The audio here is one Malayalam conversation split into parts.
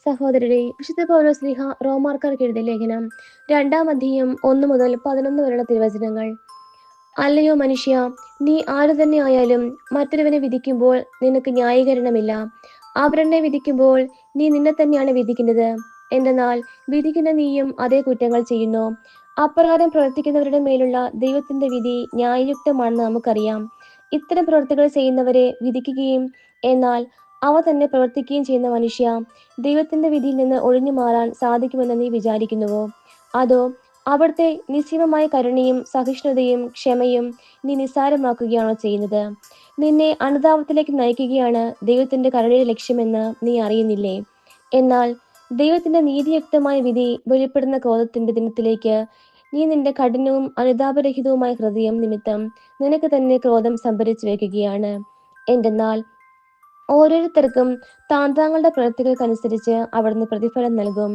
സഹോദരരെ, വിശുദ്ധ പൗലോസ്ലീഹ റോമാക്കാർക്ക് എഴുതിയ ലേഖനം 2-ാം അധ്യായം 1 മുതൽ 11 വരെയുള്ള തിരുവചനങ്ങൾ. അല്ലയോ മനുഷ്യ, നീ ആരു തന്നെ ആയാലും മറ്റൊരുവനെ വിധിക്കുമ്പോൾ നിനക്ക് ന്യായീകരണമില്ല. അവരെന്നെ വിധിക്കുമ്പോൾ നീ നിന്നെ തന്നെയാണ് വിധിക്കുന്നത്. എന്തെന്നാൽ വിധിക്കുന്ന നീയും അതേ കുറ്റങ്ങൾ ചെയ്യുന്നു. അപ്രകാരം പ്രവർത്തിക്കുന്നവരുടെ മേലുള്ള ദൈവത്തിന്റെ വിധി ന്യായയുക്തമാണെന്ന് നമുക്കറിയാം. ഇത്തരം പ്രവൃത്തികൾ ചെയ്യുന്നവരെ വിധിക്കുകയും എന്നാൽ അവ തന്നെ പ്രവർത്തിക്കുകയും ചെയ്യുന്ന മനുഷ്യ, ദൈവത്തിന്റെ വിധിയിൽ നിന്ന് ഒഴിഞ്ഞു മാറാൻ സാധിക്കുമെന്ന് നീ വിചാരിക്കുന്നുവോ? അതോ അവിടുത്തെ നിശ്ചയമായ കരുണയും സഹിഷ്ണുതയും ക്ഷമയും നീ നിസ്സാരമാക്കുകയാണോ ചെയ്യുന്നത്? നിന്നെ അനുതാപത്തിലേക്ക് നയിക്കുകയാണ് ദൈവത്തിന്റെ കരുണയുടെ ലക്ഷ്യമെന്ന് നീ അറിയുന്നില്ലേ? എന്നാൽ ദൈവത്തിന്റെ നീതിയുക്തമായ വിധി വെളിപ്പെടുന്ന ക്രോധത്തിന്റെ ദിനത്തിലേക്ക് നീ നിന്റെ കഠിനവും അനുതാപരഹിതവുമായ ഹൃദയം നിമിത്തം നിനക്ക് തന്നെ ക്രോധം സംഭരിച്ചു വെക്കുകയാണ്. എന്തെന്നാൽ ഓരോരുത്തർക്കും താന്താങ്ങളുടെ പ്രവൃത്തികൾക്കനുസരിച്ച് അവിടുന്ന് പ്രതിഫലം നൽകും.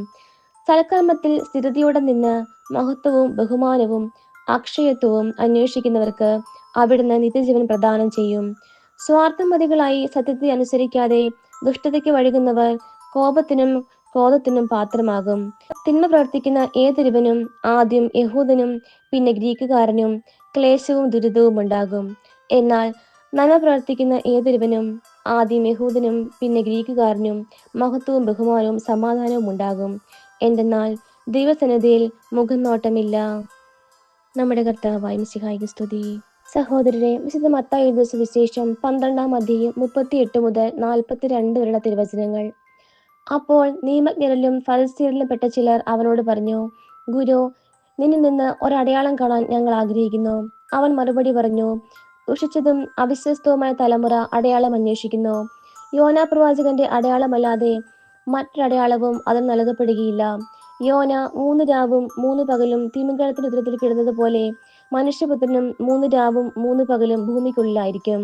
സൽക്കർമ്മത്തിൽ സ്ഥിരതയോടെ നിന്ന് മഹത്വവും ബഹുമാനവും അക്ഷയത്വവും അന്വേഷിക്കുന്നവർക്ക് അവിടുന്ന് നിത്യജീവൻ പ്രദാനം ചെയ്യും. സ്വാർത്ഥമതികളായി സത്യത്തെ അനുസരിക്കാതെ ദുഷ്ടതയ്ക്ക് വഴുകുന്നവർ കോപത്തിനും ക്രോധത്തിനും പാത്രമാകും. തിന്മ പ്രവർത്തിക്കുന്ന ഏതൊരുവനും ആദ്യം യഹൂദനും പിന്നെ ഗ്രീക്കുകാരനും ക്ലേശവും ദുരിതവും ഉണ്ടാകും. എന്നാൽ നന്മ പ്രവർത്തിക്കുന്ന ഏതൊരുവനും ആദ്യം യഹൂദനും പിന്നെ ഗ്രീക്കുകാരനും മഹത്വവും ബഹുമാനവും സമാധാനവും ഉണ്ടാകും. എന്തെന്നാൽ ദൈവസന്നിധിയിൽ മുഖം നോട്ടമില്ല. നമ്മുടെ കർത്താവായ മിശിഹായ്ക്ക് സ്തുതി. സഹോദരരെ, വിശുദ്ധ മത്തായി എഴുതിയ സുവിശേഷം 12-ാം അധ്യായം 38 മുതൽ 42 വരെയുള്ള തിരുവചനങ്ങൾ. അപ്പോൾ നിയമജ്ഞരിലും ഫരിസേയരിലും പെട്ട ചിലർ അവനോട് പറഞ്ഞു, ഗുരു, നിന്നിൽ നിന്ന് ഒരടയാളം കാണാൻ ഞങ്ങൾ ആഗ്രഹിക്കുന്നു. അവൻ മറുപടി പറഞ്ഞു, ദുഷിച്ചതും അവിശ്വസ്തവുമായ തലമുറ അടയാളം അന്വേഷിക്കുന്നു. യോനാ പ്രവാചകന്റെ അടയാളമല്ലാതെ മറ്റൊരടയാളവും അതിന് നൽകപ്പെടുകയില്ല. യോന 3 രാവും 3 പകലും തിമിംഗലത്തിന്റെ ഉദരത്തിൽ കിടന്നത് പോലെ മനുഷ്യപുത്രനും 3 രാവും 3 പകലും ഭൂമിക്കുള്ളിലായിരിക്കും.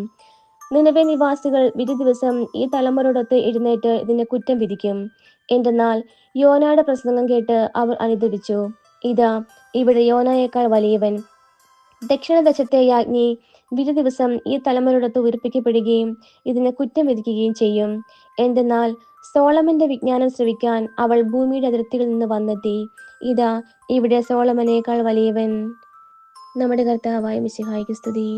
നിനവെ നിവാസികൾ വിധി ദിവസം ഈ തലമുറയോടൊത്ത് എഴുന്നേറ്റ് ഇതിനെ കുറ്റം വിധിക്കും. എന്തെന്നാൽ യോനയുടെ പ്രസംഗം കേട്ട് അവർ അനുദപിച്ചു. ഇതാ, ഇവിടെ യോനയേക്കാൾ വലിയവൻ. ദക്ഷിണദേശത്തെ യാജ്ഞി വിധി ദിവസം ഈ തലമുറയോടൊത്ത് ഉയർപ്പിക്കപ്പെടുകയും ഇതിനെ കുറ്റം വിധിക്കുകയും ചെയ്യും. എന്തെന്നാൽ സോളമന്റെ വിജ്ഞാനം ശ്രവിക്കാൻ അവൾ ഭൂമിയുടെ അതിർത്തികളിൽ നിന്ന് വന്നെത്തി. ഇതാ, ഇവിടെ സോളമനേക്കാൾ വലിയവൻ. നമ്മുടെ കർത്താവായ മിശിഹായ്ക്ക് സ്തുതി.